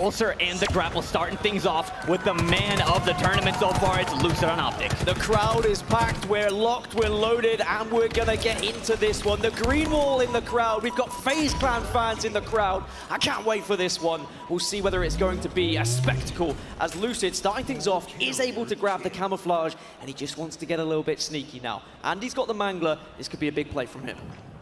Ulcer and the grapple starting things off with the man of the tournament so far. It's Lucid on OpTic. The crowd is packed, we're locked, we're loaded, and we're gonna get into this one. The green wall in the crowd, we've got FaZe Clan fans in the crowd. I can't wait for this one. We'll see whether it's going to be a spectacle as Lucid, starting things off, is able to grab the camouflage, and he just wants to get a little bit sneaky now. And he's got the Mangler. This could be a big play from him.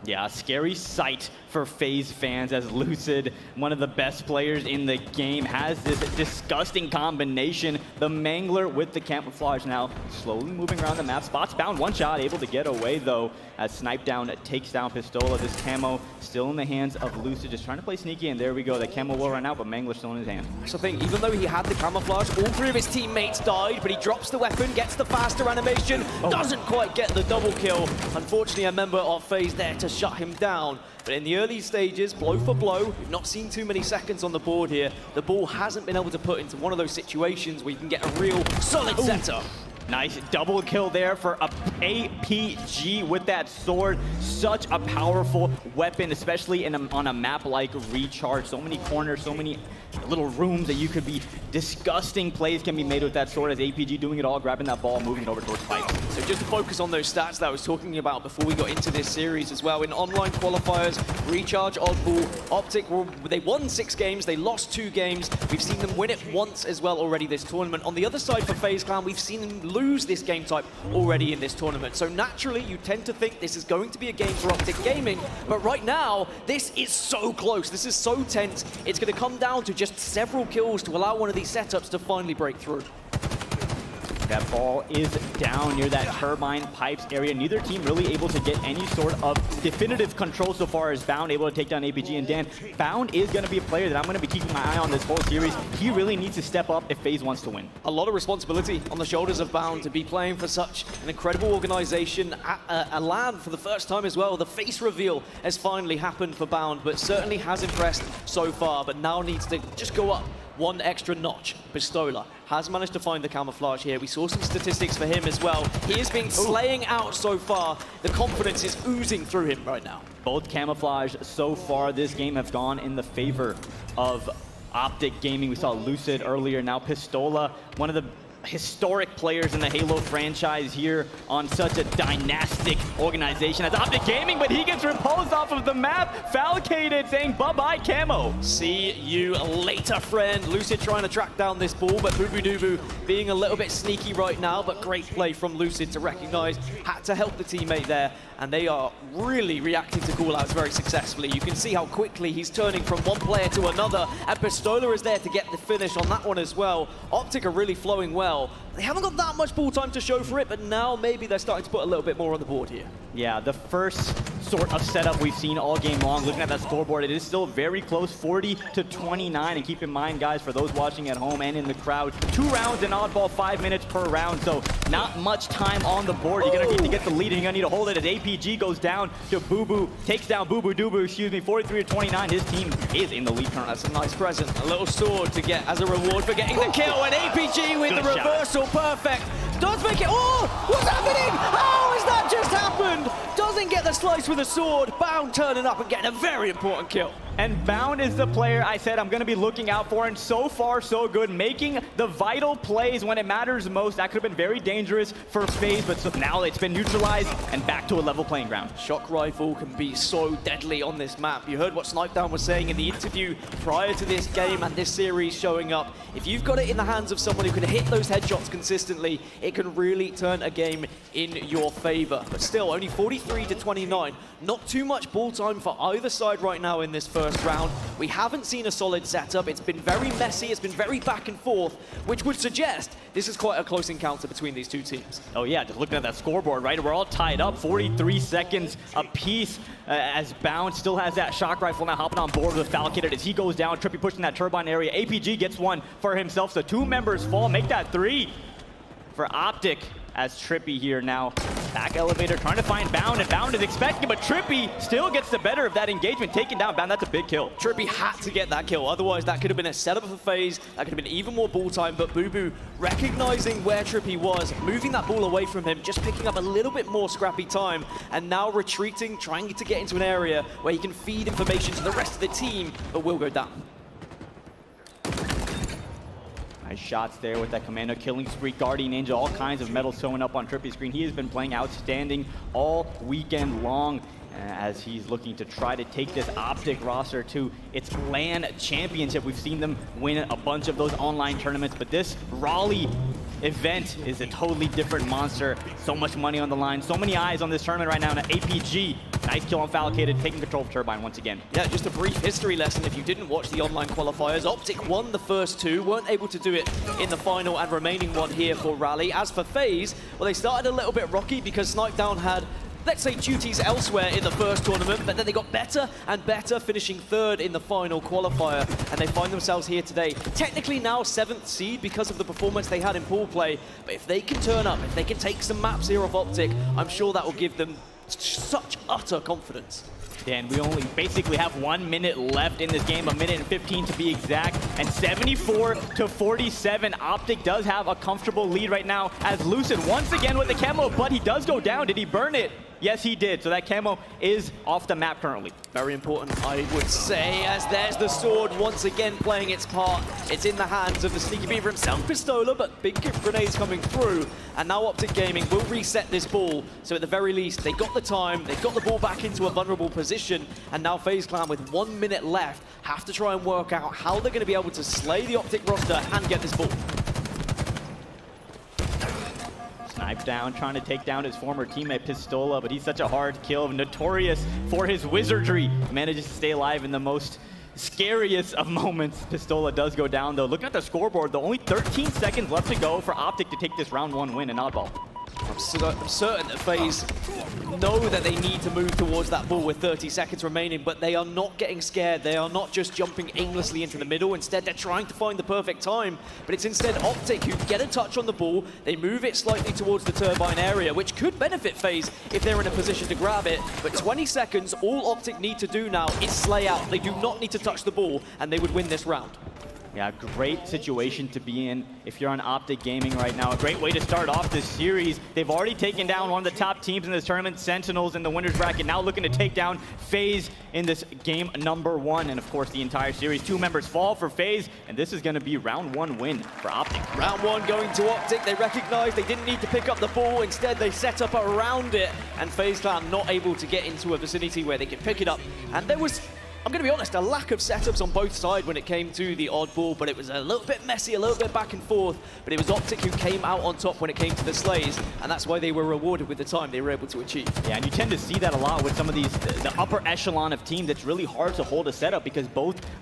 Yeah, a scary sight for FaZe fans as Lucid, one of the best players in the game, has this disgusting combination. The Mangler with the camouflage now slowly moving around the map. Spots Bound, one shot, able to get away though as Snipe Down takes down Pistola. This camo still in the hands of Lucid, just trying to play sneaky, and there we go. The camo will run out, but Mangler still in his hand. So I think even though he had the camouflage, all three of his teammates died, but he drops the weapon, gets the faster animation, doesn't quite get the double kill. Unfortunately, a member of FaZe there to shut him down. But in the early stages, blow for blow, we've not seen too many seconds on the board here. The ball hasn't been able to put into one of those situations where you can get a real solid setup. Nice double kill there for a APG with that sword. Such a powerful weapon, especially on a map like Recharge. So many corners, so many little rooms that you could be disgusting plays can be made with that sword, as APG doing it all, grabbing that ball, moving it over towards Spike. So just to focus on those stats that I was talking about before we got into this series as well. In online qualifiers, Recharge, Oddball, OpTic, they won 6 games, they lost 2 games. We've seen them win it once as well already this tournament. On the other side for FaZe Clan, we've seen them lose this game type already in this tournament. So naturally, you tend to think this is going to be a game for OpTic Gaming, but right now, this is so close. This is so tense. It's going to come down to just several kills to allow one of these setups to finally break through. That ball is down near that turbine pipes area. Neither team really able to get any sort of definitive control so far as Bound able to take down APG. And Dan, Bound is going to be a player that I'm going to be keeping my eye on this whole series. He really needs to step up if FaZe wants to win. A lot of responsibility on the shoulders of Bound to be playing for such an incredible organization at a LAN for the first time as well. The face reveal has finally happened for Bound, but certainly has impressed so far, but now needs to just go up one extra notch. Pistola has managed to find the camouflage here. We saw some statistics for him as well. He has been slaying out so far. The confidence is oozing through him right now. Both camouflage so far this game have gone in the favor of OpTic Gaming. We saw Lucid earlier, now Pistola, one of the historic players in the Halo franchise here on such a dynastic organization as OpTic Gaming, but he gets repulsed off of the map. Falcated saying bye-bye camo. See you later, friend. Lucid trying to track down this ball, but Boo being a little bit sneaky right now, but great play from Lucid to recognize, had to help the teammate there, and they are really reacting to callouts very successfully. You can see how quickly he's turning from one player to another, and Pistola is there to get the finish on that one as well. OpTic are really flowing well. They haven't got that much ball time to show for it, but now maybe they're starting to put a little bit more on the board here. Yeah, the first sort of setup we've seen all game long. Looking at that scoreboard, it is still very close, 40-29. And keep in mind, guys, for those watching at home and in the crowd, 2 rounds in oddball, 5 minutes per round. So not much time on the board. You're gonna need to get the lead, and you're gonna need to hold it as APG goes down to Boo, takes down Boo, 43-29. His team is in the lead currently. That's a nice present. A little sword to get as a reward for getting the kill, and APG with the reversal, perfect. Does make it, oh, what's happening? How has that just happened? Doesn't get the slice with a sword. Bound turning up and getting a very important kill. And Bound is the player I said I'm going to be looking out for, and so far so good, making the vital plays when it matters most. That could have been very dangerous for FaZe, but so now it's been neutralized and back to a level playing ground. Shock rifle can be so deadly on this map. You heard what Snipe Down was saying in the interview prior to this game and this series showing up. If you've got it in the hands of someone who can hit those headshots consistently, it can really turn a game in your favor. But still, only 43-29. Not too much ball time for either side right now in this first round. We haven't seen a solid setup. It's been very messy. It's been very back and forth, which would suggest this is quite a close encounter between these two teams. Oh yeah, just looking at that scoreboard, right? We're all tied up, 43 seconds apiece, as Bound still has that shock rifle now hopping on board with Falcated as he goes down. Trippy pushing that turbine area. APG gets one for himself, so 2 members fall. Make that 3 for OpTic as Trippy here now. Back elevator, trying to find Bound, and Bound is expecting, but Trippy still gets the better of that engagement, taking down Bound. That's a big kill. Trippy had to get that kill, otherwise that could have been a setup for FaZe, that could have been even more ball time, but Boo recognizing where Trippy was, moving that ball away from him, just picking up a little bit more scrappy time, and now retreating, trying to get into an area where he can feed information to the rest of the team, but will go down. Nice shots there with that Commando killing spree, Guardian Angel, all kinds of medals showing up on Trippy's screen. He has been playing outstanding all weekend long as he's looking to try to take this OpTic roster to its LAN championship. We've seen them win a bunch of those online tournaments, but this Raleigh event is a totally different monster. So much money on the line, so many eyes on this tournament right now. And APG, nice kill on Falcated, taking control of Turbine once again. Yeah, just a brief history lesson if you didn't watch the online qualifiers. OpTic won the first two, weren't able to do it in the final and remaining one here for Raleigh. As for FaZe, well, they started a little bit rocky because Snipedown had, let's say, duties elsewhere in the first tournament, but then they got better and better, finishing third in the final qualifier, and they find themselves here today. Technically now 7th seed because of the performance they had in pool play, but if they can turn up, if they can take some maps here off OpTic, I'm sure that will give them such utter confidence. Dan, we only basically have 1 minute left in this game, 1 minute and 15 to be exact, and 74-47. OpTic does have a comfortable lead right now as Lucid once again with the camo, but he does go down. Did he burn it? Yes, he did. So that camo is off the map currently. Very important, I would say, as there's the sword once again playing its part. It's in the hands of the Sneaky Beaver himself, Pistola, but big grenades coming through. And now OpTic Gaming will reset this ball. So at the very least, they got the time, they got the ball back into a vulnerable position, and now FaZe Clan with 1 minute left have to try and work out how they're going to be able to slay the OpTic roster and get this ball. Snipe down, trying to take down his former teammate Pistola, but he's such a hard kill, notorious for his wizardry. Manages to stay alive in the most scariest of moments. Pistola does go down though. Looking at the scoreboard, though, only 13 seconds left to go for OpTic to take this round 1 win in Oddball. I'm certain that FaZe know that they need to move towards that ball with 30 seconds remaining, but they are not getting scared. They are not just jumping aimlessly into the middle. Instead, they're trying to find the perfect time, but it's instead OpTic who get a touch on the ball. They move it slightly towards the turbine area, which could benefit FaZe if they're in a position to grab it, but 20 seconds, all OpTic need to do now is slay out. They do not need to touch the ball, and they would win this round. Yeah, great situation to be in if you're on OpTic Gaming right now. A great way to start off this series. They've already taken down one of the top teams in this tournament, Sentinels in the winner's bracket, now looking to take down FaZe in this game number 1. And of course, the entire series. 2 members fall for FaZe, and this is going to be round 1 win for OpTic. Round 1 going to OpTic. They recognize they didn't need to pick up the ball. Instead, they set up around it, and FaZe Clan not able to get into a vicinity where they could pick it up. And there was, I'm going to be honest, a lack of setups on both sides when it came to the oddball, but it was a little bit messy, a little bit back and forth, but it was OpTic who came out on top when it came to the slays, and that's why they were rewarded with the time they were able to achieve. Yeah, and you tend to see that a lot with some of these, the upper echelon of teams. It's really hard to hold a setup because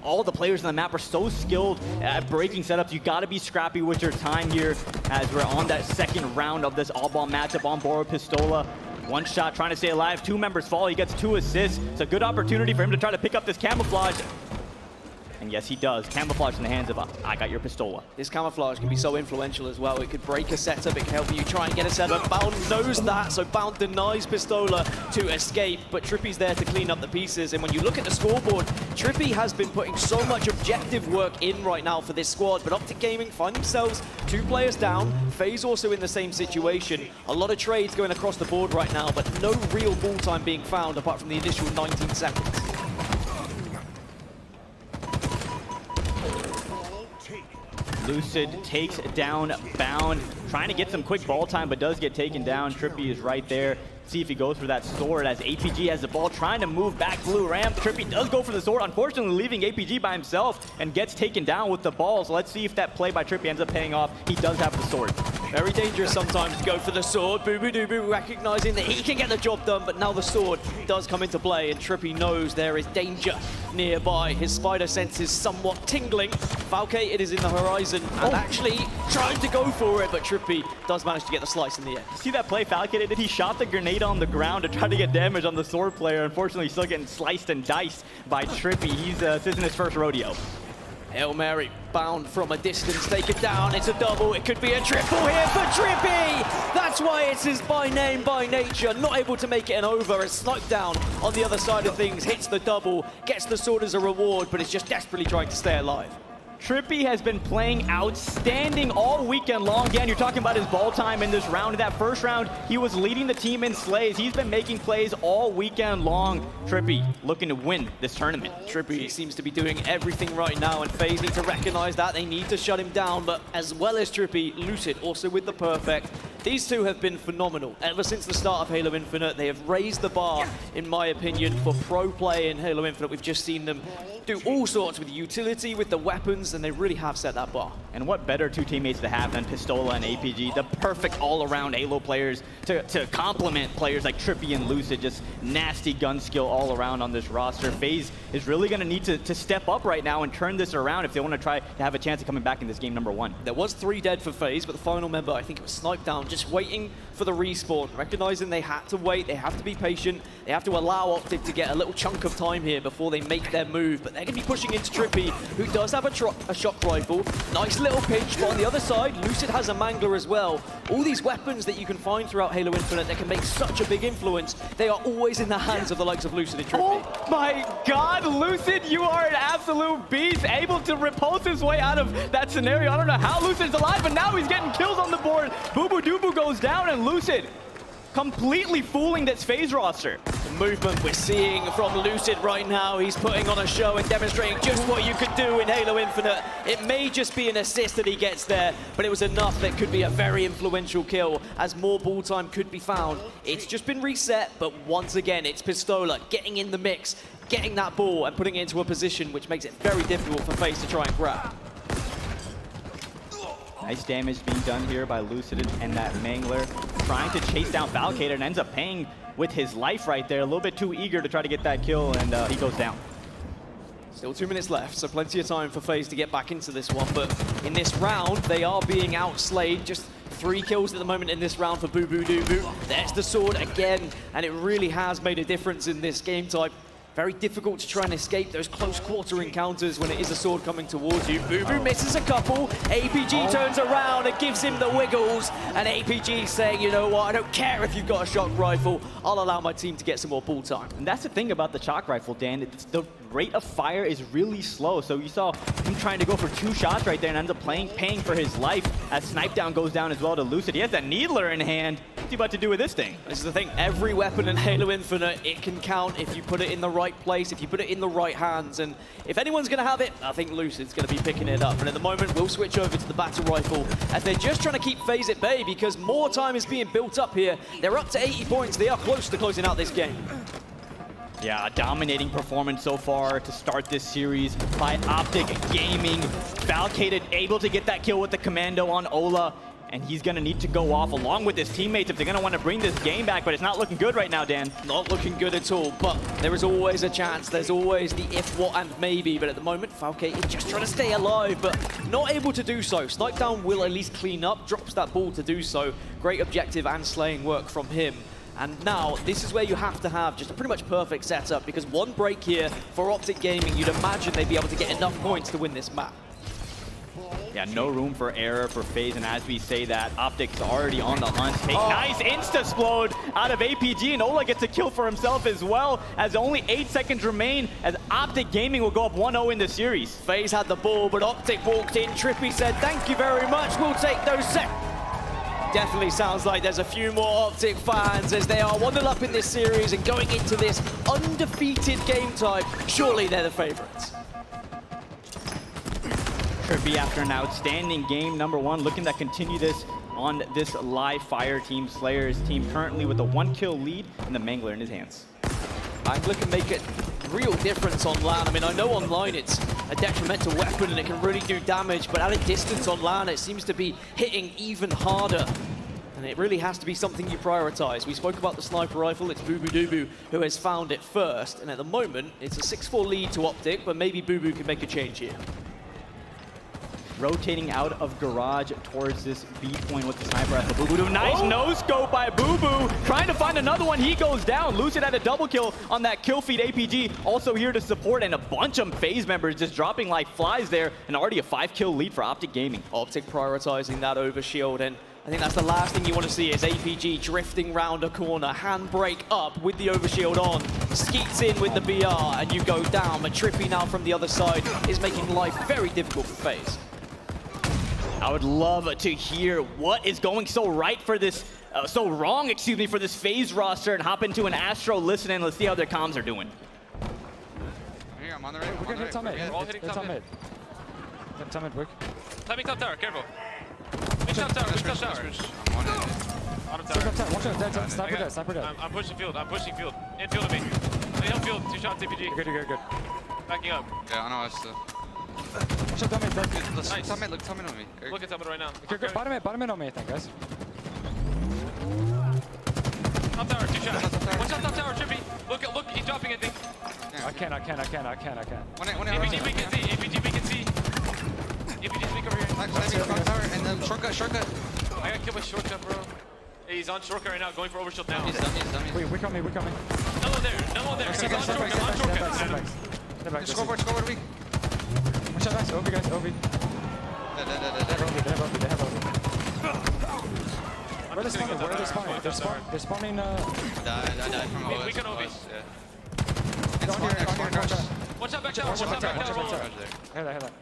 all the players on the map are so skilled at breaking setups. You got to be scrappy with your time here as we're on that second round of this all-ball matchup on board with Pistola. 1 shot, trying to stay alive. 2 members fall. He gets 2 assists. It's a good opportunity for him to try to pick up this camouflage. And yes, he does. Camouflage in the hands of I got your Pistola. This camouflage can be so influential as well. It could break a setup. It can help you try and get a setup. Bound knows that, so Bound denies Pistola to escape, but Trippy's there to clean up the pieces. And when you look at the scoreboard, Trippy has been putting so much objective work in right now for this squad, but OpTic Gaming find themselves 2 players down. FaZe also in the same situation. A lot of trades going across the board right now, but no real ball time being found apart from the initial 19 seconds. Lucid takes down Bound, trying to get some quick ball time, but does get taken down. Trippy is right there. See if he goes for that sword as APG has the ball, trying to move back blue ramp. Trippy does go for the sword, unfortunately leaving APG by himself and gets taken down with the ball. So let's see if that play by Trippy ends up paying off. He does have the sword. Very dangerous sometimes to go for the sword. Boo-boo-doo-boo recognizing that he can get the job done, but now the sword does come into play, and Trippy knows there is danger nearby. His spider sense is somewhat tingling. Falcate, it is in the horizon, and actually trying to go for it, but Trippy does manage to get the slice in the end. See that play Falcate did? He shot the grenade on the ground to try to get damage on the sword player. Unfortunately, he's still getting sliced and diced by Trippy. This isn't his first rodeo. Hail Mary, Bound from a distance, take it down, it's a double, it could be a triple here for Trippy! That's why it's his by name, by nature, not able to make it an over as Snipedown on the other side of things hits the double, gets the sword as a reward, but is just desperately trying to stay alive. Trippy has been playing outstanding all weekend long. Dan, you're talking about his ball time in this round. In that first round, he was leading the team in slays. He's been making plays all weekend long. Trippy looking to win this tournament. Trippy seems to be doing everything right now, and FaZe need to recognize that. They need to shut him down, but as well as Trippy, Lucid also with the perfect. These two have been phenomenal. Ever since the start of Halo Infinite, they have raised the bar, in my opinion, for pro play in Halo Infinite. We've just seen them do all sorts with utility, with the weapons, and they really have set that bar. And what better two teammates to have than Pistola and APG, the perfect all-around Halo players to complement players like Trippy and Lucid, just nasty gun skill all around on this roster. FaZe is really going to need to step up right now and turn this around if they want to try to have a chance of coming back in this game number 1. There was 3 dead for FaZe, but the final member, I think it was Sniped Down, just waiting for the respawn, recognizing they had to wait, they have to be patient, they have to allow OpTic to get a little chunk of time here before they make their move, but they're going to be pushing into Trippy, who does have a shock rifle. Nice little pinch, but on the other side, Lucid has a mangler as well. All these weapons that you can find throughout Halo Infinite that can make such a big influence, they are always in the hands of the likes of Lucid and Trippy. Oh my god, Lucid, you are an absolute beast, able to repulse his way out of that scenario. I don't know how Lucid's alive, but now he's getting kills on the board. Boo Boo Doo Boo goes down, and Lucid completely fooling this FaZe roster. The movement we're seeing from Lucid right now, he's putting on a show and demonstrating just what you could do in Halo Infinite. It may just be an assist that he gets there, but it was enough that could be a very influential kill as more ball time could be found. It's just been reset, but once again, it's Pistola getting in the mix, getting that ball and putting it into a position which makes it very difficult for FaZe to try and grab. Nice damage being done here by Lucid and that Mangler, trying to chase down Falcator and ends up paying with his life right there. A little bit too eager to try to get that kill, and he goes down. Still 2 minutes left, so plenty of time for FaZe to get back into this one, but in this round, they are being outslayed. Just 3 kills at the moment in this round for Boo Boo Doo Boo. There's the sword again, and it really has made a difference in this game type. Very difficult to try and escape those close quarter encounters when it is a sword coming towards you. Boo Boo misses a couple. APG turns around and gives him the wiggles. And APG saying, you know what, I don't care if you've got a shock rifle. I'll allow my team to get some more ball time. And that's the thing about the shock rifle, Dan. The rate of fire is really slow. So you saw him trying to go for 2 shots right there and ends up paying for his life as Snipe Down goes down as well to Lucid. He has that Needler in hand. What's he about to do with this thing? This is the thing. Every weapon in Halo Infinite, it can count if you put it in the right place, if you put it in the right hands, and if anyone's going to have it, I think Lucid's going to be picking it up. And at the moment, we'll switch over to the battle rifle as they're just trying to keep FaZe at bay because more time is being built up here. They're up to 80 points. They are close to closing out this game. Yeah, a dominating performance so far to start this series by OpTic Gaming. Falcated able to get that kill with the commando on Ola. And he's going to need to go off along with his teammates if they're going to want to bring this game back, but it's not looking good right now, Dan. Not looking good at all, but there is always a chance. There's always the if, what, and maybe, but at the moment, Falcate is just trying to stay alive, but not able to do so. Snipe Down will at least clean up, drops that ball to do so. Great objective and slaying work from him. And now, this is where you have to have just a pretty much perfect setup, because one break here for OpTic Gaming, you'd imagine they'd be able to get enough points to win this map. Yeah, no room for error for FaZe, and as we say that, OpTic's already on the hunt. Nice insta-splode out of APG, and Ola gets a kill for himself as well, as only 8 seconds remain, as OpTic Gaming will go up 1-0 in the series. FaZe had the ball, but OpTic walked in. Trippy said, thank you very much, we'll take those Definitely sounds like there's a few more OpTic fans as they are 1-0 up in this series and going into this undefeated game type. Surely they're the favorites. Trippy, after an outstanding game number 1, looking to continue this on this live fire team. Slayer's team currently with a 1-kill lead and the Mangler in his hands. Mangler can make a real difference on LAN. I mean, I know online it's a detrimental weapon and it can really do damage, but at a distance on LAN, it seems to be hitting even harder. And it really has to be something you prioritize. We spoke about the sniper rifle. It's Boo Boo Doo Boo who has found it first. And at the moment, it's a 6-4 lead to OpTic, but maybe Boo Boo can make a change here. Rotating out of garage towards this B point with the sniper rifle. Boo Boo. Nice no-scope by Boo Boo. Trying to find another one. He goes down. Lucid had a double kill on that kill feed. APG also here to support, and a bunch of FaZe members just dropping like flies there, and already a 5-kill lead for OpTic Gaming. OpTic prioritizing that over shield, and I think that's the last thing you want to see is APG drifting round a corner, handbrake up with the overshield on, skeets in with the BR, and you go down. But Trippy now from the other side is making life very difficult for FaZe. I would love to hear what is going so right for this, so wrong, excuse me, for this FaZe roster and hop into an Astro listen in. Let's see how their comms are doing. Here, I'm on the right. We're gonna hit top mid. We're all hitting top mid. Hit top mid, quick. Timing top tower, careful. Big top tower, big top tower. I'm on it. Out of Top tower. tower, watch out, dead, sniper dead, sniper dead. I'm pushing field, I'm pushing field. In field of me. Hey, help field, 2 shots APG. Good, good, good. Backing up. Yeah, I know, I still. Watch out, top mid, dead. Let's Nice. look, tell me on me. Look at someone right now. Okay, good. Bottom mid on me, I think, guys. Top tower, 2 shots. Watch out top tower, Trippy. Look, he's dropping, I think. I can't. One APG we can see, APG we can see. APG's weak over here. top tower, and then shortcut. I got killed by shortcut, bro. Hey, he's on shortcut right now, going for overshield now. He's dummies. Wait, we're coming. No one there. He's on shortcut. Step back. Scoreboard weak. Watch out, guys. OV, guys. OV. They have OV. Where are they spawning? They're spawning, Die from OS. We can OV. Yeah. It's spawn there. Watch out back tower, watch out back tower. Hear that.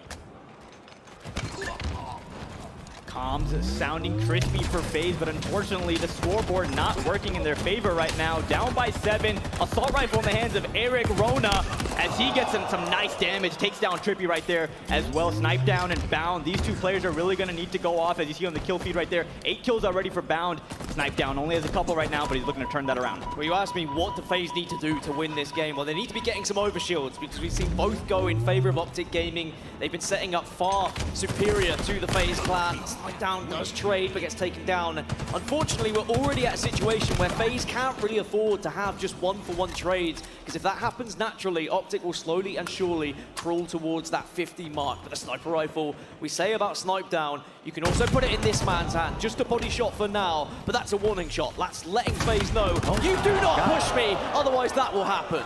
Comms sounding crispy for FaZe, but unfortunately the scoreboard not working in their favor right now. Down by 7, assault rifle in the hands of Eric Rona as he gets some nice damage, takes down Trippy right there as well. Snipe down and Bound. These two players are really going to need to go off, as you see on the kill feed right there. 8 kills already for Bound. Snipe down only has a couple right now, but he's looking to turn that around. Well, you asked me what do FaZe need to do to win this game. Well, they need to be getting some overshields because we've seen both go in favor of OpTic Gaming. They've been setting up far superior to the FaZe clan. Snipe down does trade, but gets taken down. Unfortunately, we're already at a situation where FaZe can't really afford to have just 1-for-1 trades, because if that happens naturally, OpTic will slowly and surely crawl towards that 50 mark. But the sniper rifle, we say about snipe down, you can also put it in this man's hand. Just a body shot for now, but that's a warning shot. That's letting FaZe know, you do not push me, otherwise that will happen.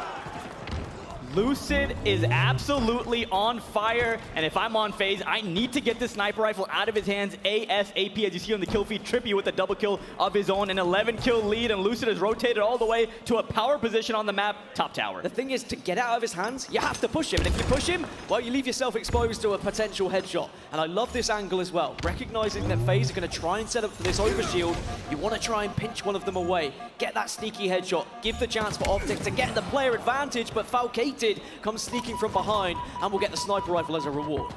Lucid is absolutely on fire, and if I'm on FaZe, I need to get this sniper rifle out of his hands ASAP. As you see on the kill feed, Trippy with a double kill of his own, an 11-kill lead, and Lucid has rotated all the way to a power position on the map, top tower. The thing is, to get out of his hands, you have to push him, and if you push him, well, you leave yourself exposed to a potential headshot. And I love this angle as well, recognizing that FaZe are going to try and set up for this overshield. You want to try and pinch one of them away, get that sneaky headshot, give the chance for OpTic to get the player advantage, but Falcated comes sneaking from behind and will get the sniper rifle as a reward.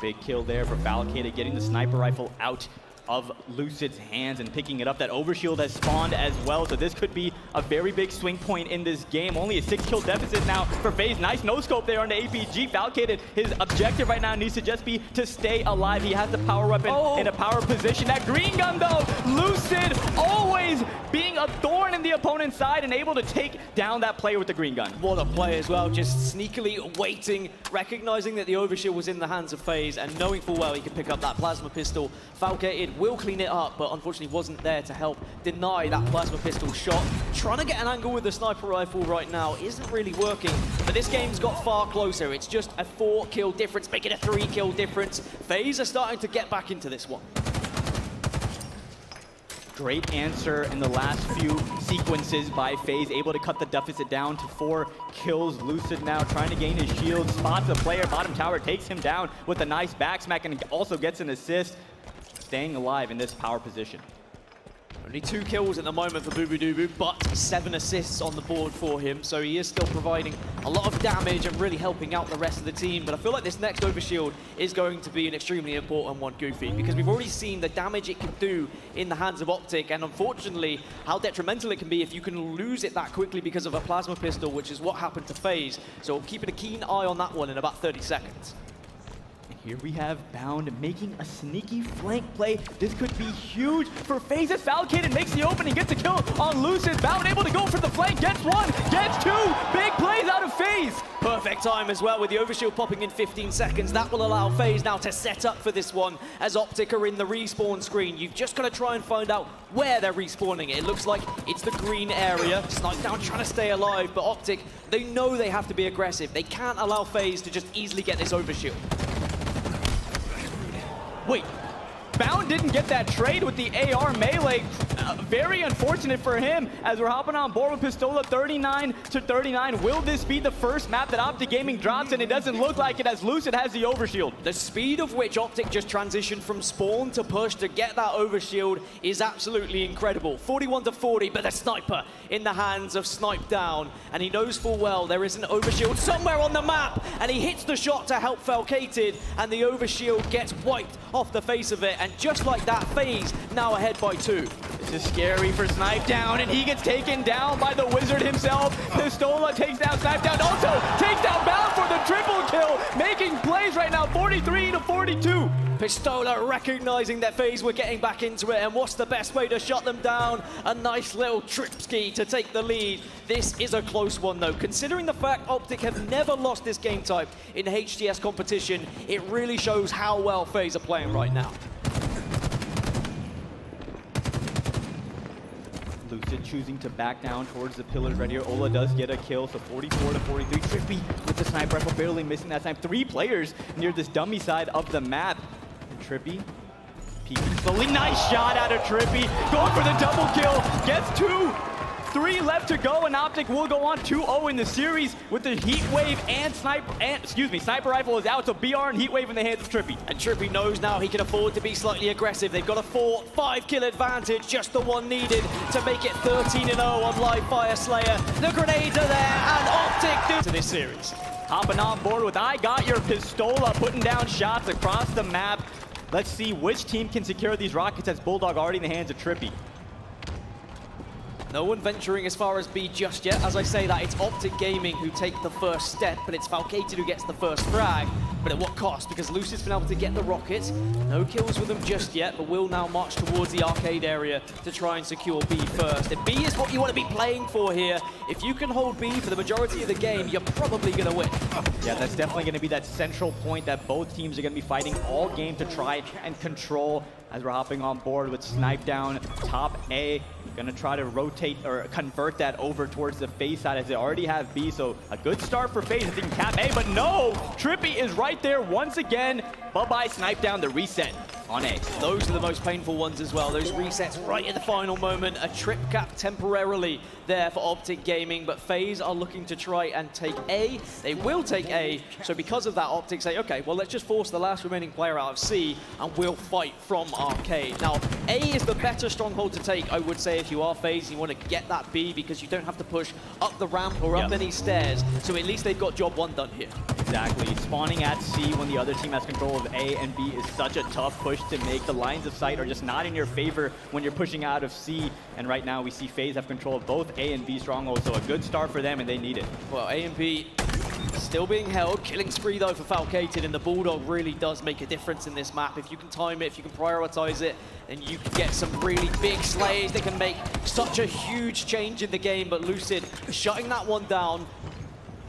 Big kill there for Falcated, getting the sniper rifle out of Lucid's hands and picking it up. That overshield has spawned as well, so this could be a very big swing point in this game. Only a 6-kill deficit now for FaZe. Nice no-scope there on the APG. Falcated, his objective right now needs to just be to stay alive. He has the power weapon in a power position. That green gun though, Lucid always being a thorn in the opponent's side and able to take down that player with the green gun. What a play as well, just sneakily waiting, recognizing that the overshield was in the hands of FaZe and knowing full well he could pick up that plasma pistol. Falcated will clean it up, but unfortunately wasn't there to help deny that plasma pistol shot. Trying to get an angle with the sniper rifle right now isn't really working, but this game's got far closer. It's just a 4-kill difference, making a 3-kill difference. FaZe are starting to get back into this one. Great answer in the last few sequences by FaZe, able to cut the deficit down to 4 kills. Lucid now trying to gain his shield, spots the player, bottom tower, takes him down with a nice back smack and also gets an assist, staying alive in this power position. Only 2 kills at the moment for Boo, but 7 assists on the board for him, so he is still providing a lot of damage and really helping out the rest of the team. But I feel like this next overshield is going to be an extremely important one, Goofy, because we've already seen the damage it can do in the hands of OpTic, and unfortunately, how detrimental it can be if you can lose it that quickly because of a plasma pistol, which is what happened to FaZe. So keeping a keen eye on that one in about 30 seconds. Here we have Bound making a sneaky flank play. This could be huge for FaZe as Falcated makes the opening, gets a kill on Lucid. Bound able to go for the flank, gets 1, gets 2. Big plays out of FaZe. Perfect time as well with the overshield popping in 15 seconds. That will allow FaZe now to set up for this one as OpTic are in the respawn screen. You've just got to try and find out where they're respawning it. It looks like it's the green area. Snipe down trying to stay alive, but OpTic, they know they have to be aggressive. They can't allow FaZe to just easily get this overshield. Wait, Bound didn't get that trade with the AR melee. Very unfortunate for him as we're hopping on board with Pistola 39-39. Will this be the first map that OpTic Gaming drops? And it doesn't look like it as Lucid has the overshield. The speed of which OpTic just transitioned from spawn to push to get that overshield is absolutely incredible. 41-40, but the sniper in the hands of Snipe Down. And he knows full well there is an overshield somewhere on the map. And he hits the shot to help Falcated. And the overshield gets wiped off the face of it. And just like that, FaZe now ahead by 2. This is scary for Snipe Down, and he gets taken down by the wizard himself. Pistola takes down Snipe Down, also takes down Bound for the triple kill, making plays right now, 43-42. Pistola recognizing that FaZe were getting back into it, and what's the best way to shut them down? A nice little trip ski to take the lead. This is a close one though. Considering the fact OpTic have never lost this game type in HCS competition, it really shows how well FaZe are playing right now. Lucid choosing to back down towards the pillars right here. Ola does get a kill, so 44-43. Trippy with the sniper rifle, barely missing that time. 3 players near this dummy side of the map. And Trippy peeking slowly. Nice shot out of Trippy. Going for the double kill. Gets 2. 3 left to go, and OpTic will go on 2-0 in the series with the Heat Wave and Sniper Rifle is out, so BR and Heat Wave in the hands of Trippy. And Trippy knows now he can afford to be slightly aggressive. They've got a 4-5 kill advantage, just the one needed to make it 13-0 on Live Fire Slayer. The grenades are there, and OpTic do to this series. Hopping on board with I Got Your Pistola, putting down shots across the map. Let's see which team can secure these rockets as Bulldog already in the hands of Trippy. No one venturing as far as B just yet. As I say that, it's OpTic Gaming who take the first step, but it's Falcated who gets the first frag. But at what cost? Because Lucid's been able to get the rockets. No kills with them just yet, but will now march towards the arcade area to try and secure B first. And B is what you want to be playing for here. If you can hold B for the majority of the game, you're probably going to win. Yeah, that's definitely going to be that central point that both teams are going to be fighting all game to try and control. As we're hopping on board with Snipe Down, top A. Gonna try to rotate or convert that over towards the FaZe side as they already have B, so a good start for FaZe. I think cap A, but no! Trippy is right there once again. Bye-bye, Snipe Down, the reset on A. Those are the most painful ones as well. Those resets right at the final moment. A trip cap temporarily there for OpTic Gaming, but FaZe are looking to try and take A. They will take A, so because of that, OpTic say, okay, well, let's just force the last remaining player out of C, and we'll fight from arcade. Now, A is the better stronghold to take, I would say, if you are FaZe, you want to get that B, because you don't have to push up the ramp or up any stairs, so at least they've got job 1 done here. Exactly. Spawning at C when the other team has control of A and B is such a tough push to make. The lines of sight are just not in your favor when you're pushing out of C. And right now we see FaZe have control of both A and B strongholds, so a good start for them, and they need it. Well, A and B still being held. Killing spree though for Falcated, and the Bulldog really does make a difference in this map. If you can time it, if you can prioritize it, then you can get some really big slays that can make such a huge change in the game. But Lucid shutting that one down.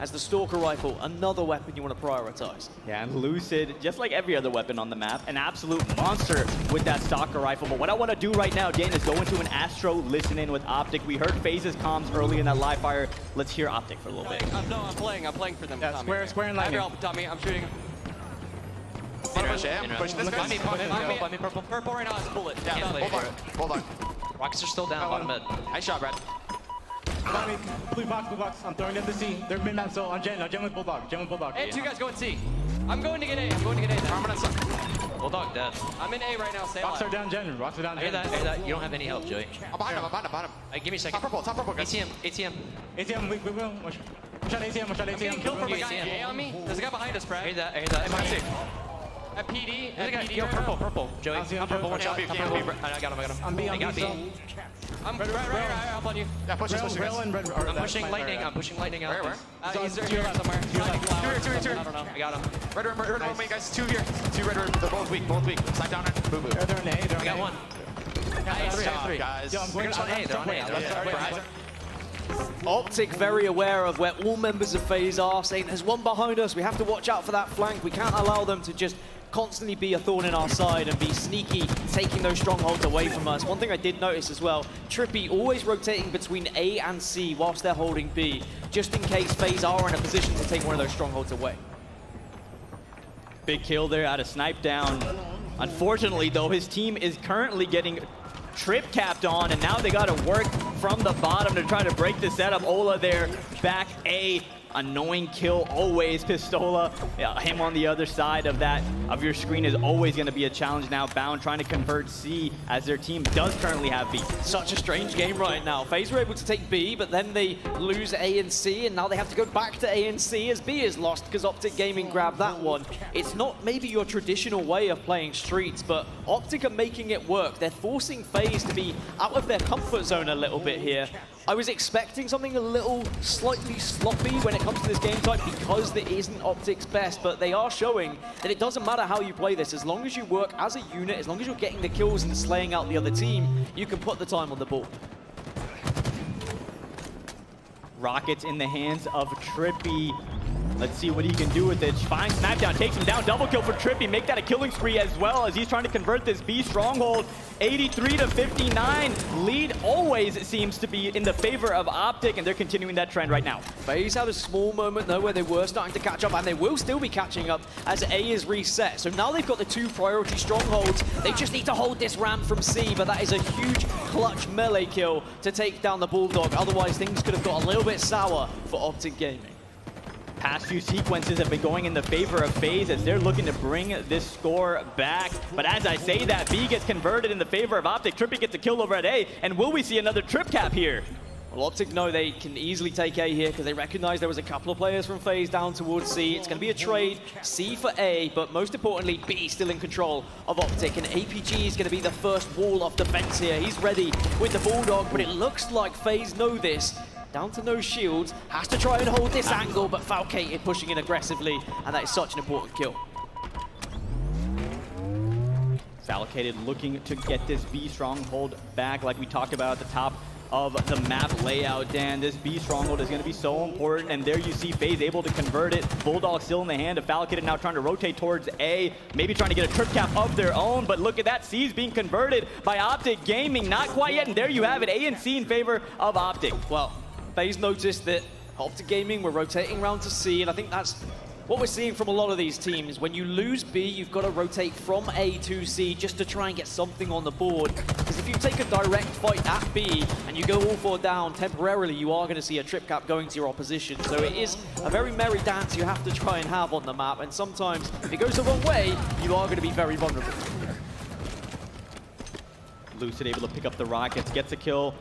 As the Stalker Rifle, another weapon you want to prioritize. Yeah, and Lucid, just like every other weapon on the map, an absolute monster with that Stalker Rifle. But what I want to do right now, Dan, is go into an Astro listen-in with OpTic. We heard FaZe's comms early in that live fire. Let's hear OpTic for a little bit. No, I'm playing for them. Yeah, square and I have lightning. your help, Tommy. I'm shooting. Pushing this guy. Find me purple. Purple right now is bullet. Yeah, hold on. Rockets are still down, bottom mid. Nice shot, Brad. Blue box. I'm throwing them to C. They're mid-map, so I'm Gen with Bulldog. Hey, 2 guys go and C. I'm going to get A. Then. Bulldog dead. I'm in A right now. Stay Rocks are alive. down Gen. Rocks are down I hear Gen. that. You don't have any help, Joey. I'm behind him. Hey, give me a second. Top purple, guys. ATM. ATM, we will. One shot ATM. I'm getting killed from a guy in A on me. There's a guy behind us, I Brad. hear that. At PD. There's a guy. At PD Yo, right now. purple. Joey, I'll see him, top purple. Joey. Watch out. Watch out, Top purple. B. I got him. I'm B, They got B. I'm right. I'll help on you. Yeah, push this, Rail and red. I'm pushing lightning. I'm pushing lightning out. Where? He's here somewhere. Two. I don't know. I got him. Red room, wait, guys. 2 here. 2 red room. They're both weak. Side down and boo. They're in A. I got one. Nice job, three. guys. Yo, I'm going They're on A. They're on A. OpTic very aware of where all members of FaZe are, saying there's one behind us, we have to watch out for that flank. We can't allow them to just constantly be a thorn in our side and be sneaky, taking those strongholds away from us. One thing I did notice as well, Trippy always rotating between A and C whilst they're holding B, just in case FaZe are in a position to take one of those strongholds away. Big kill there out of Snipe Down. Unfortunately, though, his team is currently getting trip capped on, and now they got to work from the bottom to try to break the setup. Ola there, back A. Annoying kill always. Pistola, him on the other side of your screen is always going to be a challenge now. Bound trying to convert C as their team does currently have B. Such a strange game right now. FaZe were able to take B, but then they lose A and C, and now they have to go back to A and C as B is lost because OpTic Gaming grabbed that one. It's not maybe your traditional way of playing streets, but OpTic are making it work. They're forcing FaZe to be out of their comfort zone a little bit here. I was expecting something a little slightly sloppy when it comes to this game type because it isn't OpTic's best, but they are showing that it doesn't matter how you play this. As long as you work as a unit, as long as you're getting the kills and slaying out the other team, you can put the time on the board. Rockets in the hands of Trippy. Let's see what he can do with it. Finds Smackdown, takes him down. Double kill for Trippy. Make that a killing spree as well as he's trying to convert this B stronghold. 83 to 59. Lead always seems to be in the favor of OpTic, and they're continuing that trend right now. FaZe had a small moment though where they were starting to catch up, and they will still be catching up as A is reset. So now they've got the 2 priority strongholds. They just need to hold this ramp from C, but that is a huge clutch melee kill to take down the Bulldog. Otherwise, things could have got a little bit sour for OpTic Gaming. Past few sequences have been going in the favor of FaZe as they're looking to bring this score back. But as I say that, B gets converted in the favor of OpTic. Trippy gets a kill over at A, and will we see another trip cap here? Well, OpTic know they can easily take A here because they recognize there was a couple of players from FaZe down towards C. It's going to be a trade, C for A, but most importantly, B still in control of OpTic, and APG is going to be the first wall of defense here. He's ready with the Bulldog, but it looks like FaZe know this. Down to no shields, has to try and hold this angle, but Falcated pushing in aggressively, and that is such an important kill. Falcated looking to get this B stronghold back like we talked about at the top of the map layout, Dan. This B stronghold is going to be so important, and there you see FaZe able to convert it. Bulldog still in the hand of Falcated, now trying to rotate towards A, maybe trying to get a trip cap of their own, but look at that, C is being converted by OpTic Gaming. Not quite yet, and there you have it, A and C in favor of OpTic. Well, FaZe noticed that OpTic Gaming were rotating around to C, and I think that's what we're seeing from a lot of these teams. When you lose B, you've got to rotate from A to C just to try and get something on the board. Because if you take a direct fight at B and you go all 4 down, temporarily you are going to see a trip cap going to your opposition. So it is a very merry dance you have to try and have on the map, and sometimes if it goes the wrong way, you are going to be very vulnerable. Lucid able to pick up the Rockets, gets a kill,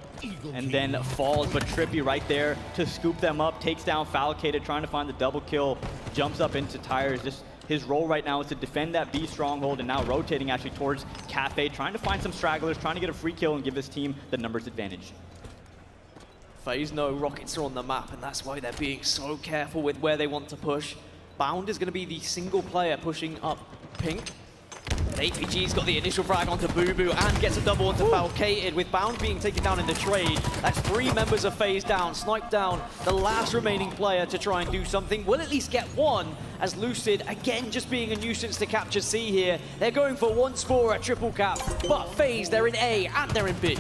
and then falls, but Trippy right there to scoop them up, takes down Falcated, trying to find the double kill, jumps up into Tires. Just his role right now is to defend that B stronghold, and now rotating actually towards Cafe, trying to find some stragglers, trying to get a free kill and give his team the numbers advantage. FaZe know Rockets are on the map, and that's why they're being so careful with where they want to push. Bound is going to be the single player pushing up Pink. APG's got the initial frag onto Boo Boo and gets a double onto Falcated, with Bound being taken down in the trade. That's 3 members of FaZe down, sniped down the last remaining player to try and do something. Will at least get one, as Lucid, again, just being a nuisance to capture C here. They're going for once for a triple cap, but FaZe, they're in A and they're in B.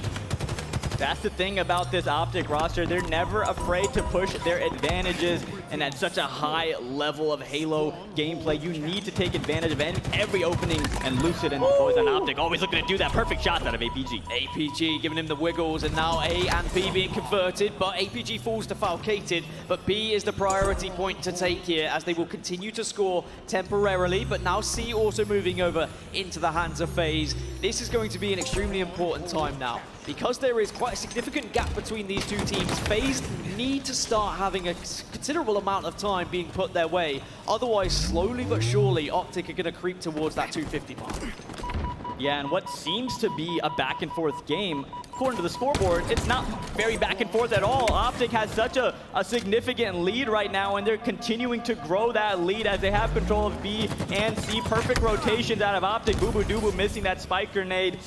That's the thing about this OpTic roster. They're never afraid to push their advantages, and at such a high level of Halo gameplay, you need to take advantage of every opening, and Lucid and the boys on OpTic always looking to do that. Perfect shots out of APG. APG giving him the wiggles, and now A and B being converted, but APG falls to Falcated, but B is the priority point to take here, as they will continue to score temporarily, but now C also moving over into the hands of FaZe. This is going to be an extremely important time now. Because there is quite a significant gap between these two teams, FaZe need to start having a considerable amount of time being put their way. Otherwise, slowly but surely, OpTic are going to creep towards that 250 mark. Yeah, and what seems to be a back and forth game, according to the scoreboard, it's not very back and forth at all. OpTic has such a significant lead right now, and they're continuing to grow that lead as they have control of B and C. Perfect rotations out of OpTic. Boo Boo Doo missing that spike grenade.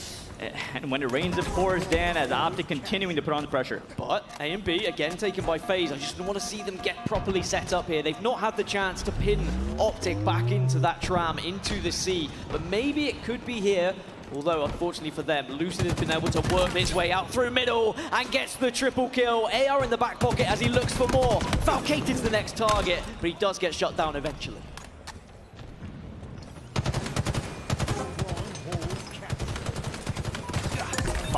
And when it rains, of course, Dan, as OpTic continuing to put on the pressure. But A and B, again, taken by FaZe. I just want to see them get properly set up here. They've not had the chance to pin OpTic back into that tram, into the C. But maybe it could be here. Although, unfortunately for them, Lucid has been able to work his way out through middle and gets the triple kill. AR in the back pocket as he looks for more. Falcated's the next target, but he does get shut down eventually.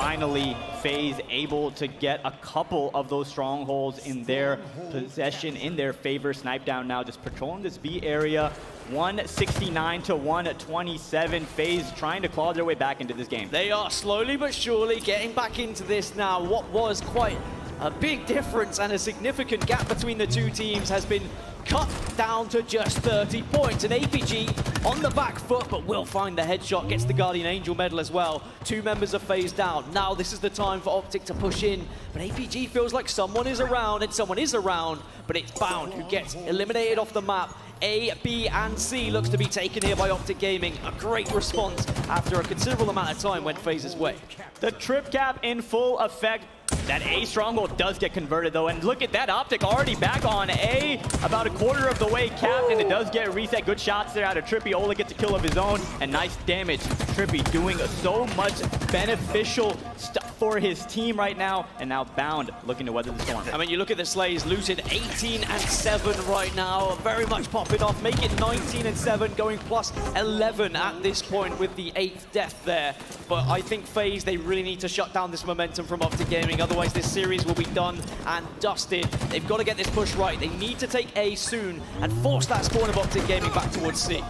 finally, FaZe able to get a couple of those strongholds in their possession, in their favor. Snipe down now, just patrolling this B area. 169 to 127. FaZe trying to claw their way back into this game. They are slowly but surely getting back into this now. What was quite a big difference and a significant gap between the two teams has been cut down to just 30 points. And APG on the back foot, but will find the headshot, gets the Guardian Angel medal as well. 2 members of FaZe down. Now this is the time for OpTic to push in, but APG feels like someone is around, and someone is around, but it's Bound who gets eliminated off the map. A, B, and C looks to be taken here by OpTic Gaming. A great response after a considerable amount of time went FaZe's way. The trip cap in full effect. That A stronghold does get converted though, and look at that, OpTic already back on A, about a quarter of the way capped, and it does get reset. Good shots there out of Trippy. Ola gets a kill of his own, and nice damage. Trippy doing so much beneficial stuff for his team right now, and now Bound looking to weather the storm. I mean, you look at the Slays, Lucid 18 and 7 right now, very much popping off, make it 19 and 7, going plus 11 at this point with the 8th death there. But I think FaZe, they really need to shut down this momentum from OpTic Gaming, otherwise this series will be done and dusted. They've got to get this push right. They need to take A soon and force that spawn of OpTic Gaming back towards C.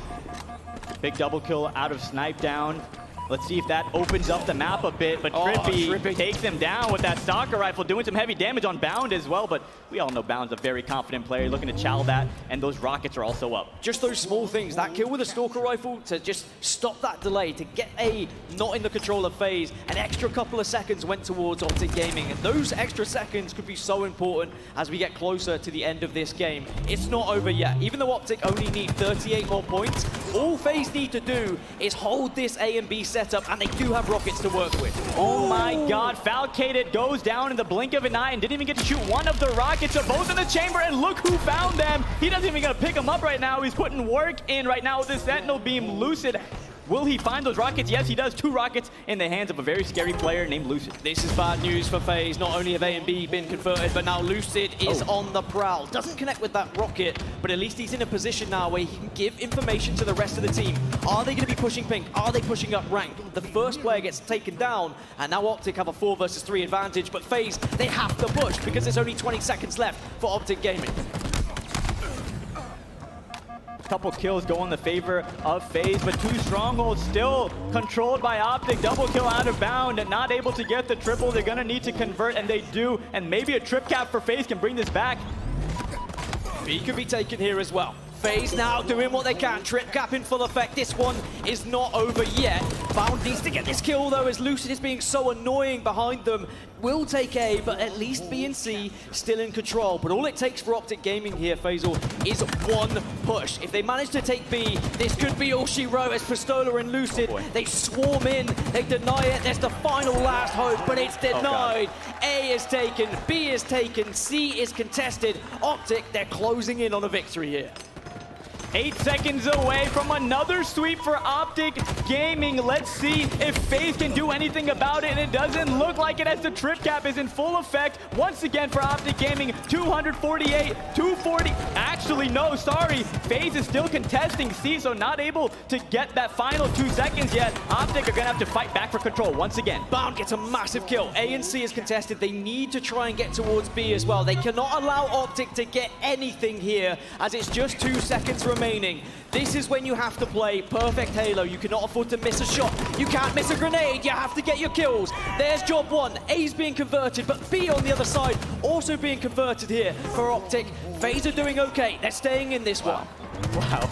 Big double kill out of Snipe down. Let's see if that opens up the map a bit, but Trippy takes him down with that Stalker Rifle, doing some heavy damage on Bound as well, but we all know Bound's a very confident player, looking to chow that, and those rockets are also up. Just those small things, that kill with a Stalker Rifle to just stop that delay, to get A not in the control of FaZe, an extra couple of seconds went towards OpTic Gaming, and those extra seconds could be so important as we get closer to the end of this game. It's not over yet. Even though OpTic only need 38 more points, all FaZe need to do is hold this A and B setup, and they do have rockets to work with. Oh my god, Falcated goes down in the blink of an eye and didn't even get to shoot one of the rockets, so both in the chamber, and look who found them. He doesn't even get to pick them up right now. He's putting work in right now with the Sentinel Beam. Lucid, will he find those rockets? Yes, he does. 2 rockets in the hands of a very scary player named Lucid. This is bad news for FaZe. Not only have A and B been converted, but now Lucid is on the prowl. Doesn't connect with that rocket, but at least he's in a position now where he can give information to the rest of the team. Are they going to be pushing pink? Are they pushing up rank? The first player gets taken down, and now OpTic have a 4 versus 3 advantage, but FaZe, they have to push because there's only 20 seconds left for OpTic Gaming. Couple kills go in the favor of FaZe, but 2 strongholds still controlled by OpTic. Double kill out of Bound, and not able to get the triple. They're gonna need to convert, and they do, and maybe a trip cap for FaZe can bring this back. B could be taken here as well. FaZe now doing what they can. Trip cap in full effect. This one is not over yet. Bound needs to get this kill though, as Lucid is being so annoying behind them. Will take A, but at least B and C still in control. But all it takes for OpTic Gaming here, FaZe, is 1 push. If they manage to take B, this could be all she wrote as Pistola and Lucid. They swarm in, they deny it. There's the final last hope, but it's denied. A is taken, B is taken, C is contested. OpTic, they're closing in on a victory here. 8 seconds away from another sweep for OpTic Gaming. Let's see if FaZe can do anything about it, and it doesn't look like it as the trip cap is in full effect once again for OpTic Gaming. 248, 240. Actually, no, sorry. FaZe is still contesting C, so not able to get that final 2 seconds yet. OpTic are gonna have to fight back for control once again. Bound gets a massive kill. A and C is contested. They need to try and get towards B as well. They cannot allow OpTic to get anything here, as it's just 2 seconds remaining. This is when you have to play perfect Halo. You cannot afford to miss a shot. You can't miss a grenade. You have to get your kills. There's job 1. A's being converted, but B on the other side also being converted here for OpTic. FaZe are doing okay. They're staying in this one. Wow.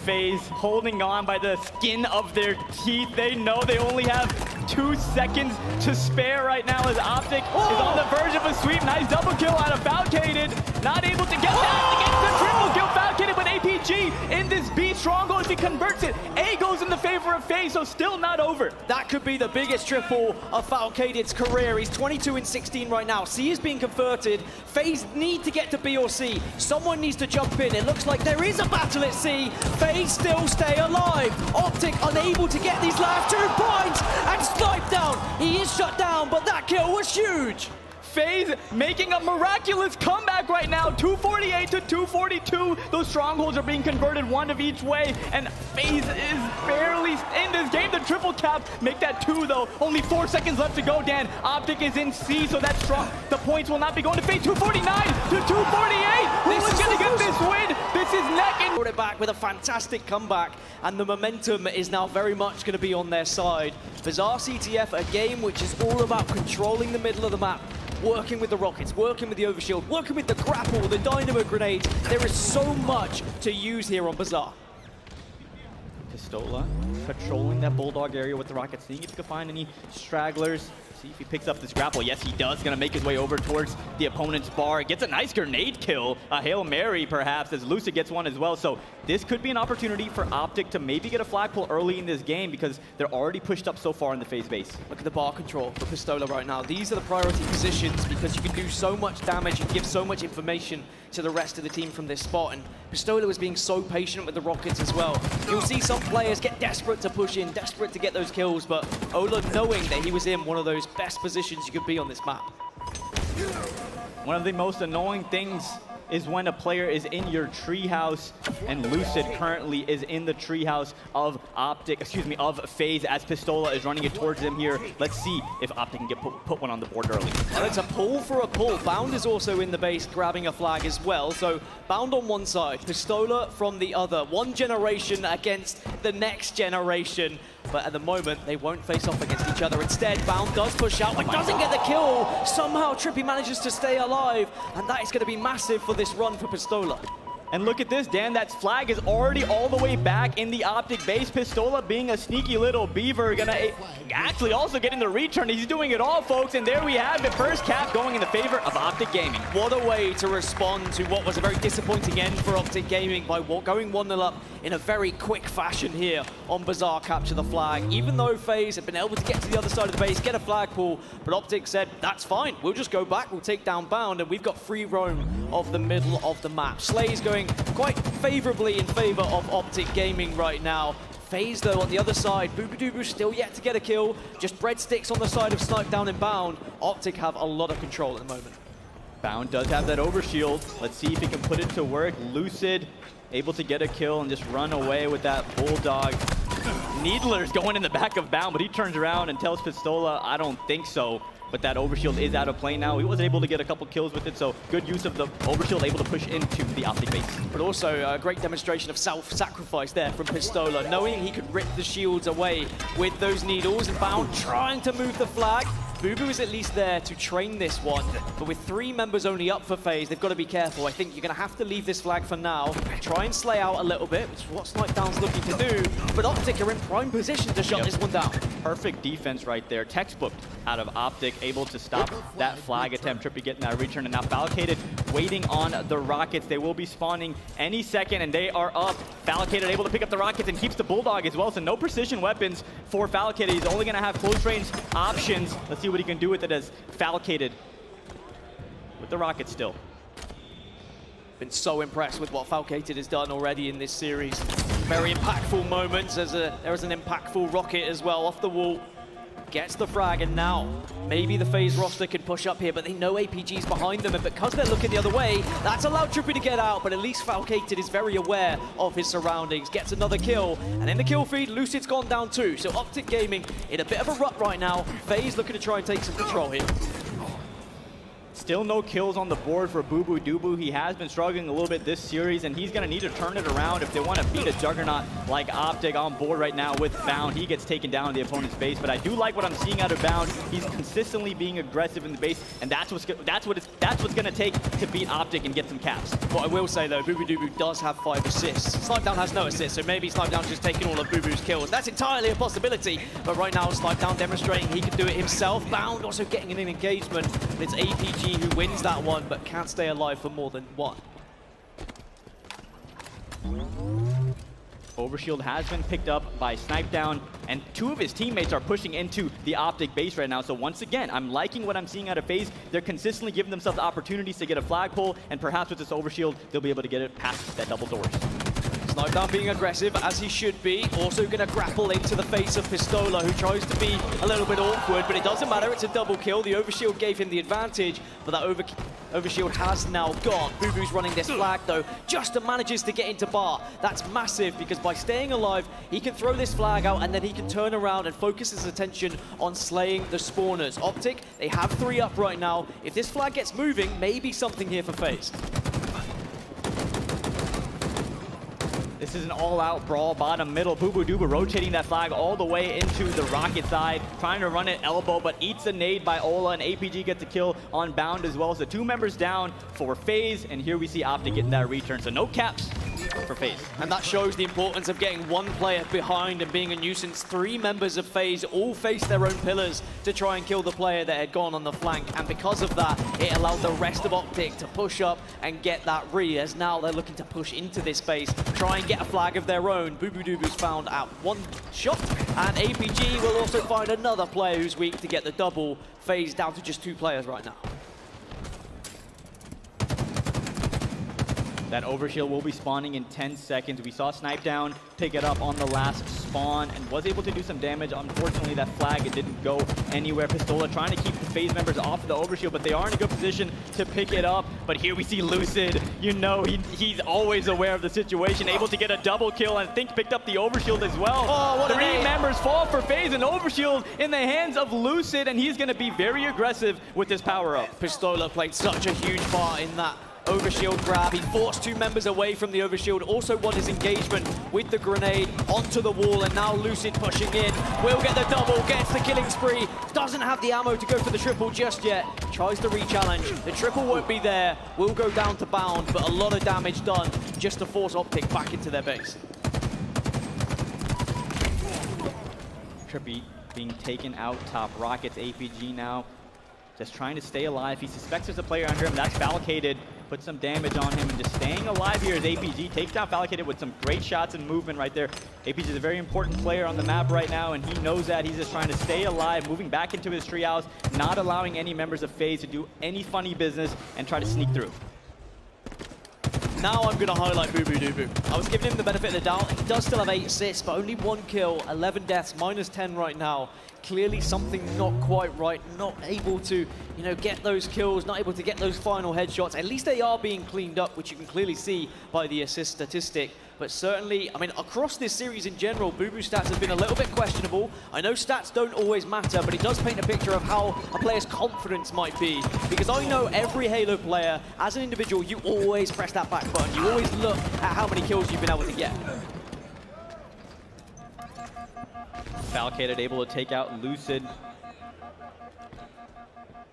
FaZe holding on by the skin of their teeth. They know they only have 2 seconds to spare right now, as OpTic is on the verge of a sweep. Nice double kill out of Falcated. Not able to get that against the triple kill. Falcated with APG in this B stronghold. If he converts it, A goes in the favor of FaZe, so still not over. That could be the biggest triple of Falcated's career. He's 22 and 16 right now. C is being converted. FaZe need to get to B or C. Someone needs to jump in. It looks like there is a battle at C. FaZe still stay alive. OpTic unable to get these last 2 points, and Snipe down. He is shut down, but that kill was huge. FaZe making a miraculous comeback right now. 248 to 242. Those strongholds are being converted one of each way, and FaZe is barely in this game. The triple cap make that 2 though. Only 4 seconds left to go, Dan. OpTic is in C, so that's strong. The points will not be going to FaZe. 249 to 248. Who is going to get this win? This is neck and Brought it back with a fantastic comeback, and the momentum is now very much going to be on their side. Bizarre CTF, a game which is all about controlling the middle of the map, working with the rockets, working with the overshield, working with the grapple, the dynamo grenades. There is so much to use here on Bizarre. Pistola patrolling that bulldog area with the rockets, seeing if he can find any stragglers. See if he picks up this grapple. Yes, he does. Gonna make his way over towards the opponent's bar. Gets a nice grenade kill. A Hail Mary, perhaps, as Lucid gets one as well. So this could be an opportunity for OpTic to maybe get a flagpole early in this game because they're already pushed up so far in the FaZe base. Look at the bar control for Pistola right now. These are the priority positions because you can do so much damage and give so much information to the rest of the team from this spot. And Pistola was being so patient with the rockets as well. You'll see some players get desperate to push in, desperate to get those kills, but Ola, knowing that he was in one of those best positions you could be on this map. One of the most annoying things is when a player is in your treehouse, and Lucid currently is in the treehouse of of FaZe as Pistola is running it towards him here. Let's see if OpTic can get put one on the board early. Well, it's a pull for a pull. Bound is also in the base grabbing a flag as well. So Bound on one side, Pistola from the other. One generation against the next generation. But at the moment, they won't face off against each other. Instead, Bound does push out, but doesn't get the kill. Somehow, Trippy manages to stay alive, and that is going to be massive for this run for Pistola. And look at this, Dan, that flag is already all the way back in the OpTic base. Pistola being a sneaky little beaver, gonna actually also getting the return. He's doing it all, folks, and there we have it. First cap going in the favor of OpTic Gaming. What a way to respond to what was a very disappointing end for OpTic Gaming by going 1-0 up in a very quick fashion here on Bizarre capture the flag. Even though FaZe had been able to get to the other side of the base, get a flag pull, but OpTic said, that's fine, we'll just go back, we'll take down Bound, and we've got free roam of the middle of the map. Slay's going quite favorably in favor of OpTic Gaming right now. FaZe, though, on the other side, Booba still yet to get a kill. Just breadsticks on the side of Snipedown and Bound. OpTic have a lot of control at the moment. Bound does have that overshield. Let's see if he can put it to work. Lucid able to get a kill and just run away with that bulldog. Needler's going in the back of Bound, but he turns around and tells Pistola, I don't think so. But that overshield is out of play now. He was able to get a couple kills with it, so good use of the overshield, able to push into the OpTic base. But also a great demonstration of self-sacrifice there from Pistola, knowing he could rip the shields away with those needles, and Bound trying to move the flag. Boo is at least there to train this one, but with 3 members only up for FaZe, they've got to be careful. I think you're going to have to leave this flag for now, try and slay out a little bit, which is what Snipedown's looking to do, but OpTic are in prime position to shut this one down. Perfect defense right there, textbook out of OpTic, able to stop that flag attempt. Trippy getting that return, and now Falcated waiting on the rockets. They will be spawning any second, and they are up. Falcated able to pick up the rockets and keeps the bulldog as well, so no precision weapons for Falcated. He's only going to have close range options. Let's see what he can do with it as Falcated with the rocket still. Been so impressed with what Falcated has done already in this series. Very impactful moments. There is an impactful rocket as well off the wall. Gets the frag, and now maybe the FaZe roster could push up here, but they know APG's behind them, and because they're looking the other way, that's allowed Trippy to get out, but at least Falcated is very aware of his surroundings. Gets another kill, and in the kill feed, Lucid's gone down too. So OpTic Gaming in a bit of a rut right now. FaZe looking to try and take some control here. Still no kills on the board for Boo Doo. He has been struggling a little bit this series, and he's going to need to turn it around if they want to beat a juggernaut like OpTic on board right now with Bound. He gets taken down in the opponent's base, but I do like what I'm seeing out of Bound. He's consistently being aggressive in the base, and that's what's going to take to beat OpTic and get some caps. What I will say though, Boo does have 5 assists. Snipedown has no assists, so maybe Snipedown's just taking all of Boo's kills. That's entirely a possibility, but right now Snipedown demonstrating he can do it himself. Bound also getting an engagement. It's APG who wins that one, but can't stay alive for more than one. Overshield has been picked up by Snipedown, and 2 of his teammates are pushing into the OpTic base right now. So once again, I'm liking what I'm seeing out of FaZe. They're consistently giving themselves opportunities to get a flagpole, and perhaps with this Overshield, they'll be able to get it past that double doors. Snipedown being aggressive, as he should be. Also going to grapple into the face of Pistola, who tries to be a little bit awkward, but it doesn't matter. It's a double kill. The overshield gave him the advantage, but that overshield has now gone. Bubu's running this flag, though, just manages to get into bar. That's massive, because by staying alive, he can throw this flag out, and then he can turn around and focus his attention on slaying the spawners. OpTic, they have 3 up right now. If this flag gets moving, maybe something here for FaZe. This is an all-out brawl, bottom middle. Bubu rotating that flag all the way into the Rocket side, trying to run it elbow, but eats a nade by Ola, and APG gets a kill on Bound as well. So 2 members down for FaZe, and here we see OpTic getting that return. So no caps for FaZe. And that shows the importance of getting 1 player behind and being a nuisance. 3 members of FaZe all faced their own pillars to try and kill the player that had gone on the flank, and because of that, it allowed the rest of OpTic to push up and get that re, as now they're looking to push into this space, try and get a flag of their own. Bubu's found at 1 shot, and APG will also find another player who's weak to get the double. FaZe down to just 2 players right now. That overshield will be spawning in 10 seconds. We saw Snipedown pick it up on the last spawn and was able to do some damage. Unfortunately, that flag, it didn't go anywhere. Pistola trying to keep the FaZe members off of the overshield, but they are in a good position to pick it up. But here we see Lucid. You know, he's always aware of the situation, able to get a double kill, and I think picked up the overshield as well. Oh, what 3 members fall for FaZe, and overshield in the hands of Lucid, and he's going to be very aggressive with this power-up. Pistola played such a huge part in that overshield grab. He forced 2 members away from the overshield, also won his engagement with the grenade onto the wall, and now Lucid pushing in. Will get the double, gets the killing spree, doesn't have the ammo to go for the triple just yet. Tries to re-challenge. The triple won't be there, will go down to Bound, but a lot of damage done just to force OpTic back into their base. Trippy being taken out top. Rockets, APG now just trying to stay alive. He suspects there's a player under him. That's Falcated. Put some damage on him, and just staying alive here as APG takes down Falcated with some great shots and movement right there. APG is a very important player on the map right now, and he knows that. He's just trying to stay alive, moving back into his treehouse, not allowing any members of FaZe to do any funny business and try to sneak through. Now I'm going to highlight Bubu. I was giving him the benefit of the doubt. He does still have 8 assists, but only 1 kill, 11 deaths, -10 right now. Clearly something not quite right, not able to, get those kills, not able to get those final headshots. At least they are being cleaned up, which you can clearly see by the assist statistic. But certainly, across this series in general, Bubu's stats have been a little bit questionable. I know stats don't always matter, but it does paint a picture of how a player's confidence might be. Because I know every Halo player, as an individual, you always press that back button. You always look at how many kills you've been able to get. Falcated able to take out Lucid.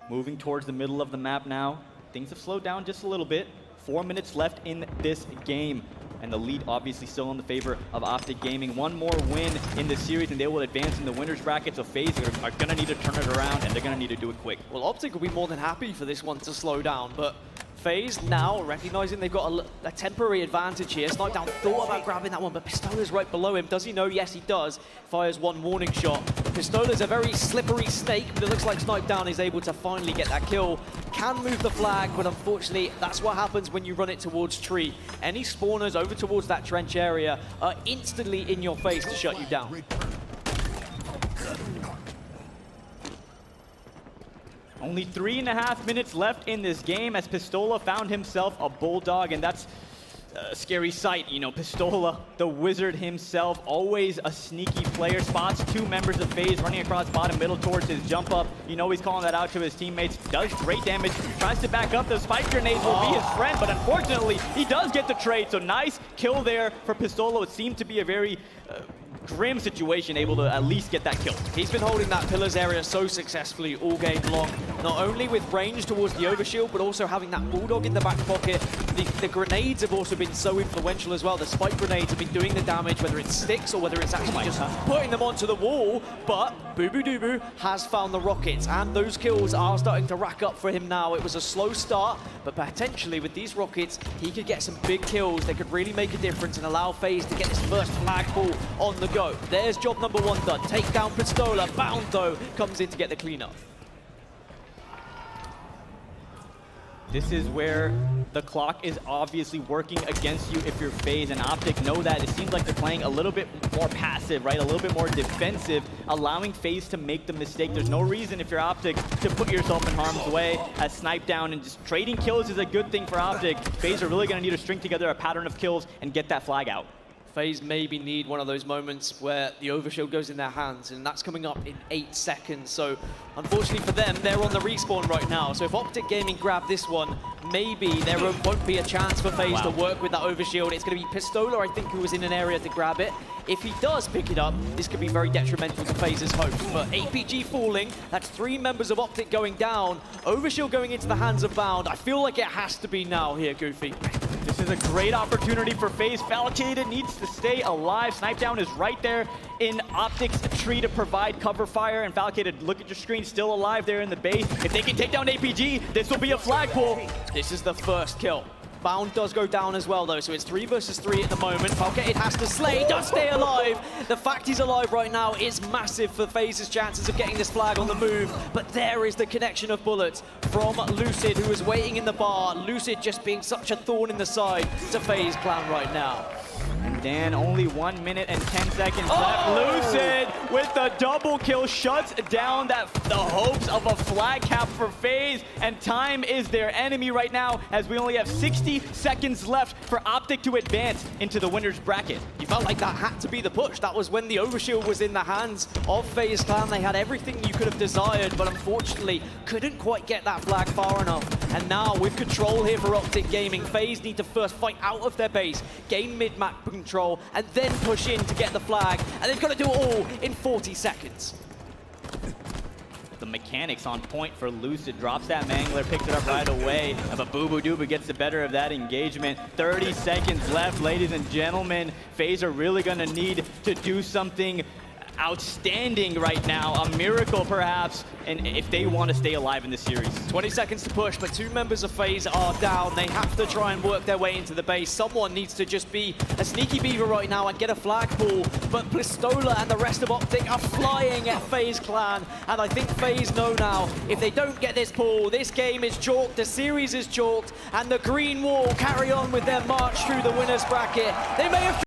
Moving towards the middle of the map now. Things have slowed down just a little bit. 4 minutes left in this game. And the lead obviously still in the favor of OpTic Gaming. 1 more win in the series and they will advance in the winner's bracket. So FaZe are going to need to turn it around, and they're going to need to do it quick. Well, OpTic will be more than happy for this one to slow down, but FaZe now recognizing they've got a temporary advantage here. Snipedown thought about grabbing that one, but Pistola's right below him. Does he know? Yes, he does. Fires 1 warning shot. Pistola's a very slippery snake, but it looks like Snipedown is able to finally get that kill. Can move the flag, but unfortunately, that's what happens when you run it towards tree. Any spawners over towards that trench area are instantly in your face to shut you down. Only 3.5 minutes left in this game as Pistola found himself a Bulldog, and that's a scary sight. Pistola, the wizard himself, always a sneaky player. Spots 2 members of FaZe running across bottom middle towards his jump up. He's calling that out to his teammates. Does great damage, tries to back up. Those spike grenades will be his friend, but unfortunately, he does get the trade. So nice kill there for Pistola. It seemed to be a very grim situation, able to at least get that kill. He's been holding that pillars area so successfully all game long, not only with range towards the overshield, but also having that Bulldog in the back pocket. The grenades have also been so influential as well. The spike grenades have been doing the damage, whether it's sticks or whether it's actually just putting them onto the wall. But Bubu has found the rockets, and those kills are starting to rack up for him now. It was a slow start, but potentially with these rockets, he could get some big kills. They could really make a difference and allow FaZe to get this first flag pull on the go. There's job number 1 done. Take down Pistola. Bound, though, comes in to get the cleanup. This is where The clock is obviously working against you if you're FaZe, and OpTic know that. It seems like they're playing a little bit more passive, right? A little bit more defensive, allowing FaZe to make the mistake. There's no reason if you're OpTic to put yourself in harm's way. As snipe down and just trading kills is a good thing for OpTic. FaZe are really going to need to string together a pattern of kills and get that flag out. FaZe maybe need one of those moments where the overshield goes in their hands, and that's coming up in 8 seconds. So unfortunately for them, they're on the respawn right now. So if OpTic Gaming grab this one, maybe there won't be a chance for FaZe to work with that overshield. It's going to be Pistola, I think, who was in an area to grab it. If he does pick it up, this could be very detrimental to FaZe's hopes. But APG falling, that's 3 members of OpTic going down. Overshield going into the hands of Bound. I feel like it has to be now here, Goofy. This is a great opportunity for FaZe. Falcated needs to stay alive. Snipe down is right there in OpTic's tree to provide cover fire. And Falcated, look at your screen, still alive there in the base. If they can take down APG, this will be a flagpole. This is the first kill. Bound does go down as well, though, so it's 3 versus 3 at the moment. Falcated has to slay, does stay alive. The fact he's alive right now is massive for FaZe's chances of getting this flag on the move. But there is the connection of bullets from Lucid, who is waiting in the bar. Lucid just being such a thorn in the side to FaZe clan right now. And Dan, only 1 minute and 10 seconds left. Lucid with the double kill shuts down the hopes of a flag cap for FaZe, and time is their enemy right now as we only have 60 seconds left for OpTic to advance into the winner's bracket. You felt like that had to be the push. That was when the overshield was in the hands of FaZe clan. They had everything you could have desired, but unfortunately couldn't quite get that flag far enough. And now with control here for OpTic Gaming, FaZe need to first fight out of their base, gain mid-map control, and then push in to get the flag. And they've got to do it all in 40 seconds. The mechanics on point for Lucid. Drops that Mangler, picks it up right away. But Boo Boo Doo Boo gets the better of that engagement. 30 seconds left, ladies and gentlemen. FaZe are really going to need to do something outstanding right now, a miracle perhaps, and if they want to stay alive in this series. 20 seconds to push, but 2 members of FaZe are down. They have to try and work their way into the base. Someone needs to just be a sneaky beaver right now and get a flagpole, but Pistola and the rest of OpTic are flying at FaZe clan, and I think FaZe know now, if they don't get this pull, this game is chalked, the series is chalked, and the green wall carry on with their march through the winner's bracket. They may have